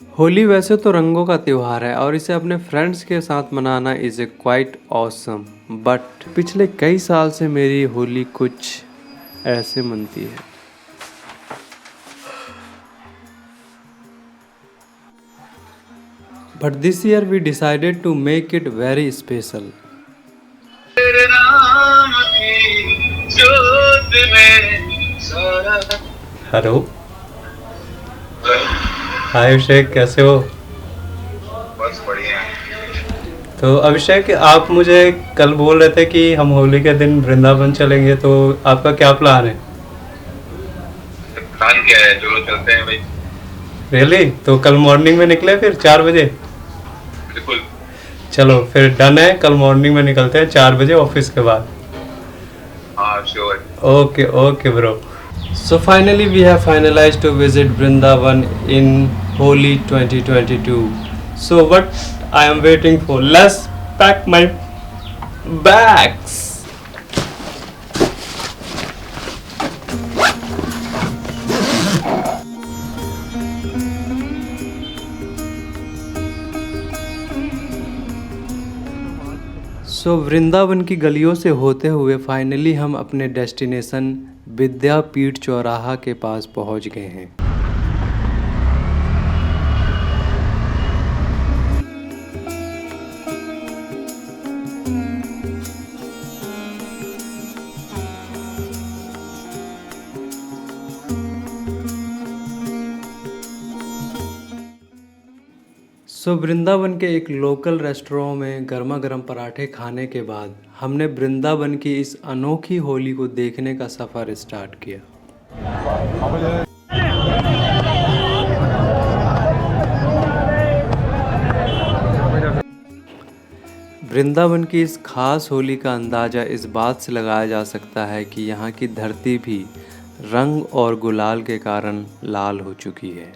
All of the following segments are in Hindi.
होली वैसे तो रंगों का त्योहार है और इसे अपने फ्रेंड्स के साथ मनाना is a quite awesome. But पिछले कई साल से मेरी होली कुछ ऐसे मनती है। But this year we decided to make it very special. तेरे नाम की जोत में सारा। हेलो, हाय अभिषेक, कैसे हो? बस बढ़िया है। तो अभिषेक, आप मुझे कल बोल रहे थे कि हम होली के दिन वृंदावन चलेंगे, तो आपका क्या प्लान है? प्लान क्या है, चलो चलते हैं भाई। रियली? तो कल मॉर्निंग में निकले फिर 4 बजे? बिल्कुल। चलो फिर डन है, कल मॉर्निंग में निकलते हैं 4 बजे ऑफिस के बाद। हाँ sure. Okay, okay, bro. So finally, we have finalized to visit Vrindavan in Holi 2022. So what I am waiting for? Let's pack my bags. सो वृंदावन की गलियों से होते हुए फाइनली हम अपने डेस्टिनेशन विद्यापीठ चौराहा के पास पहुंच गए हैं। सो वृंदावन के एक लोकल रेस्टोरेंट में गर्मा गर्म पराठे खाने के बाद हमने वृंदावन की इस अनोखी होली को देखने का सफ़र स्टार्ट किया। वृंदावन की इस खास होली का अंदाज़ा इस बात से लगाया जा सकता है कि यहाँ की धरती भी रंग और गुलाल के कारण लाल हो चुकी है।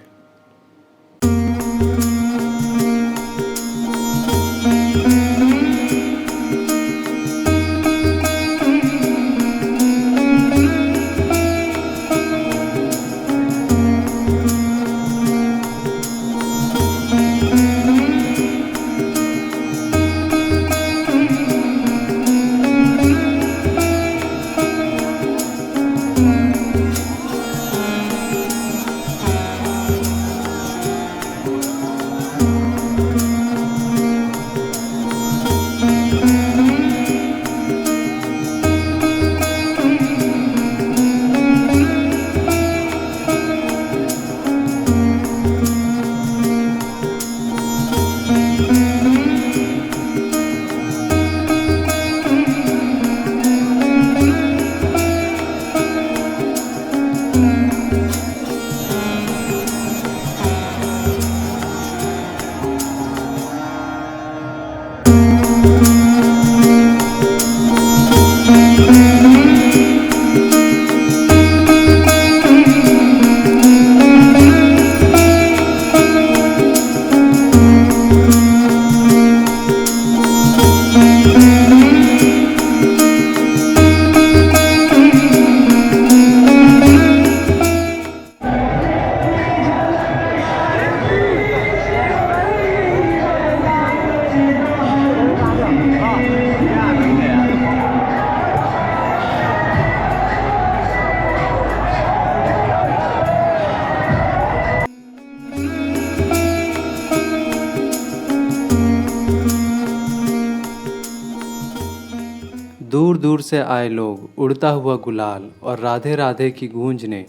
दूर दूर से आए लोग, उड़ता हुआ गुलाल और राधे राधे की गूंज ने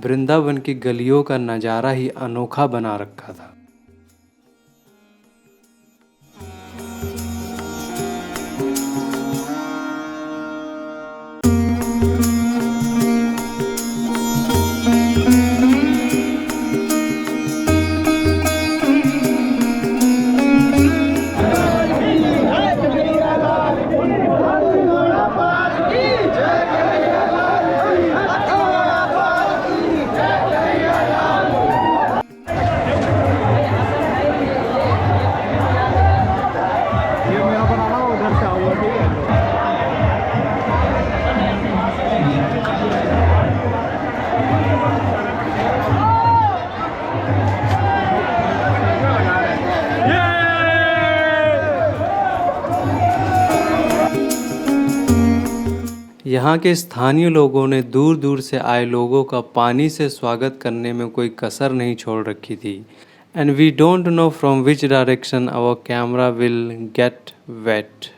वृंदावन की गलियों का नज़ारा ही अनोखा बना रखा था। यहाँ के स्थानीय लोगों ने दूर दूर से आए लोगों का पानी से स्वागत करने में कोई कसर नहीं छोड़ रखी थी। And we don't know from which direction our camera will get wet.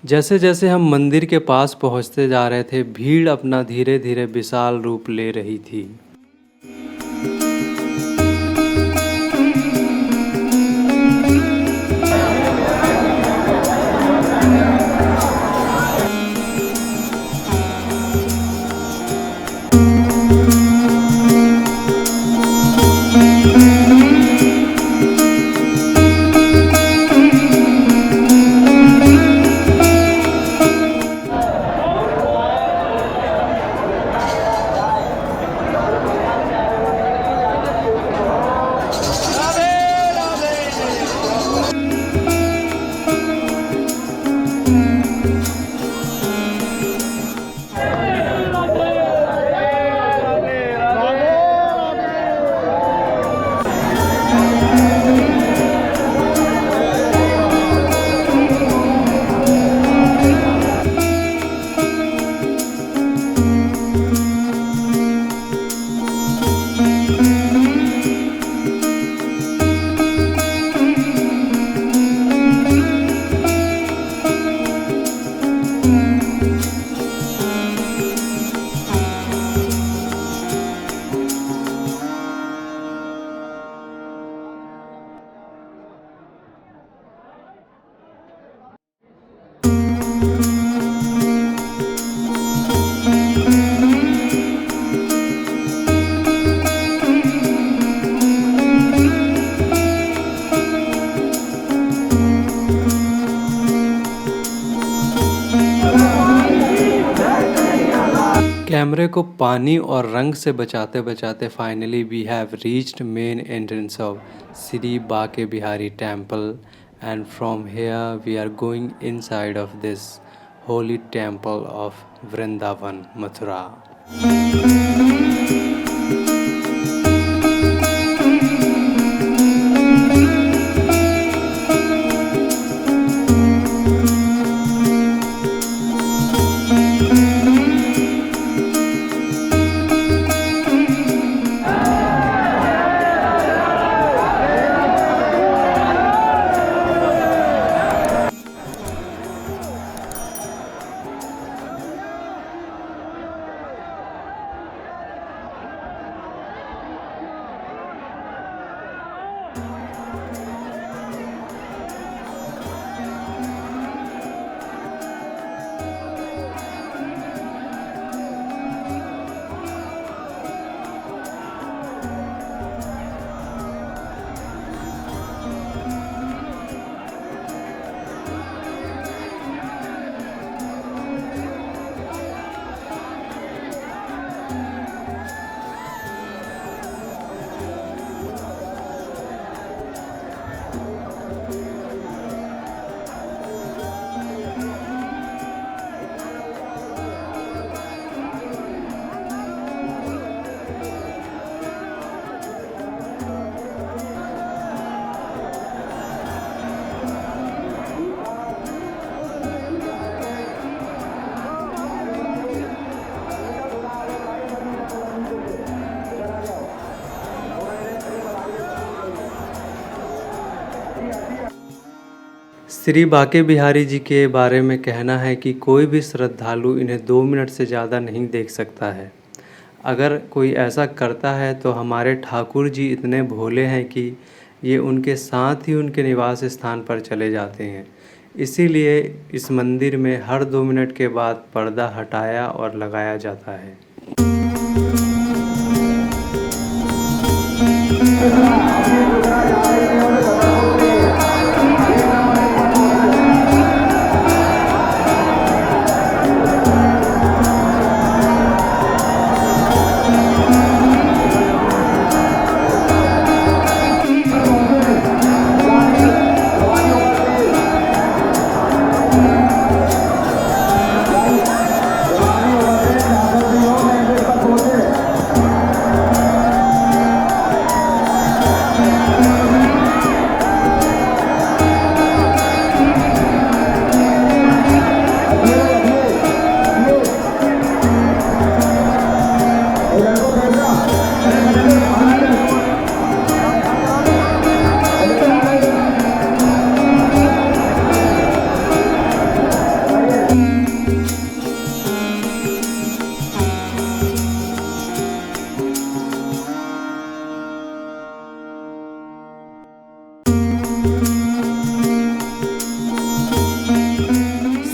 जैसे जैसे हम मंदिर के पास पहुंचते जा रहे थे, भीड़ अपना धीरे धीरे विशाल रूप ले रही थी। कैमरे को पानी और रंग से बचाते बचाते finally we have reached main entrance of Shri Banke Bihari temple and from here we are going inside of this holy temple of Vrindavan Mathura. Shri Banke Bihari जी के बारे में कहना है कि कोई भी श्रद्धालु इन्हें 2 मिनट से ज़्यादा नहीं देख सकता है। अगर कोई ऐसा करता है तो हमारे ठाकुर जी इतने भोले हैं कि ये उनके साथ ही उनके निवास स्थान पर चले जाते हैं। इसीलिए इस मंदिर में हर 2 मिनट के बाद पर्दा हटाया और लगाया जाता है।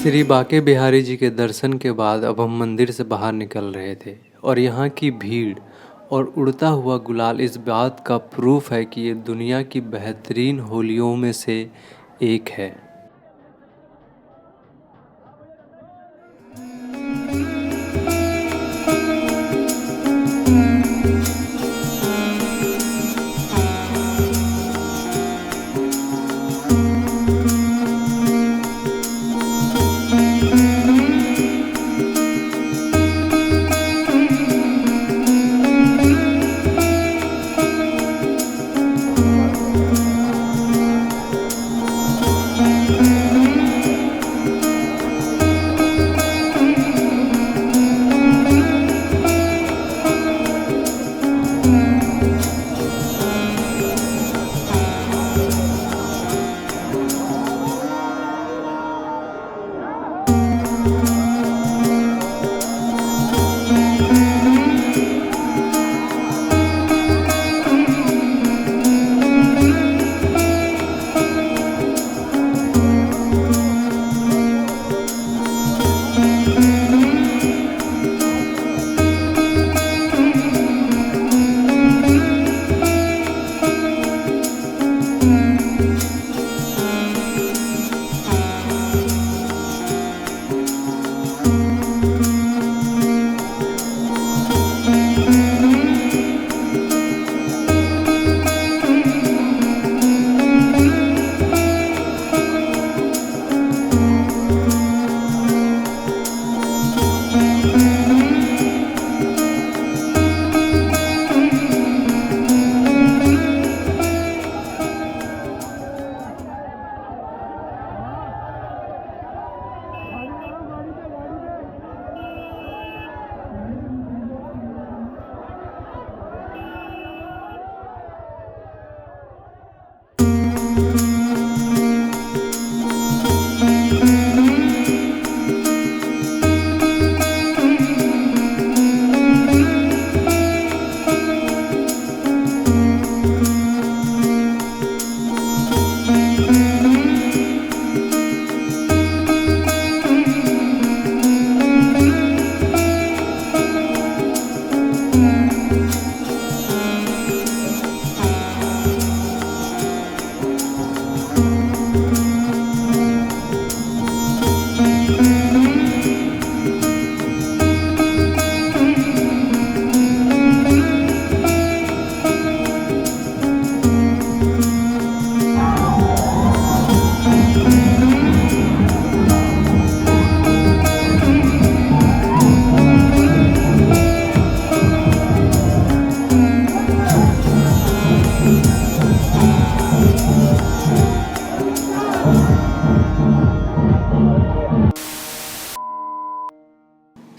श्री बांके बिहारी जी के दर्शन के बाद अब हम मंदिर से बाहर निकल रहे थे और यहाँ की भीड़ और उड़ता हुआ गुलाल इस बात का प्रूफ है कि ये दुनिया की बेहतरीन होलियों में से एक है।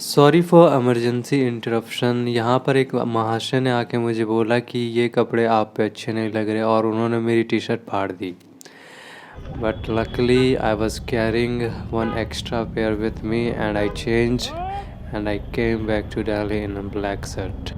Sorry for emergency interruption. यहाँ पर एक महाशय ने आके मुझे बोला कि ये कपड़े आप पे अच्छे नहीं लग रहे और उन्होंने मेरी टी शर्ट फाड़ दी। But luckily I was carrying one extra pair with me and I change and I came back to Delhi in a black shirt.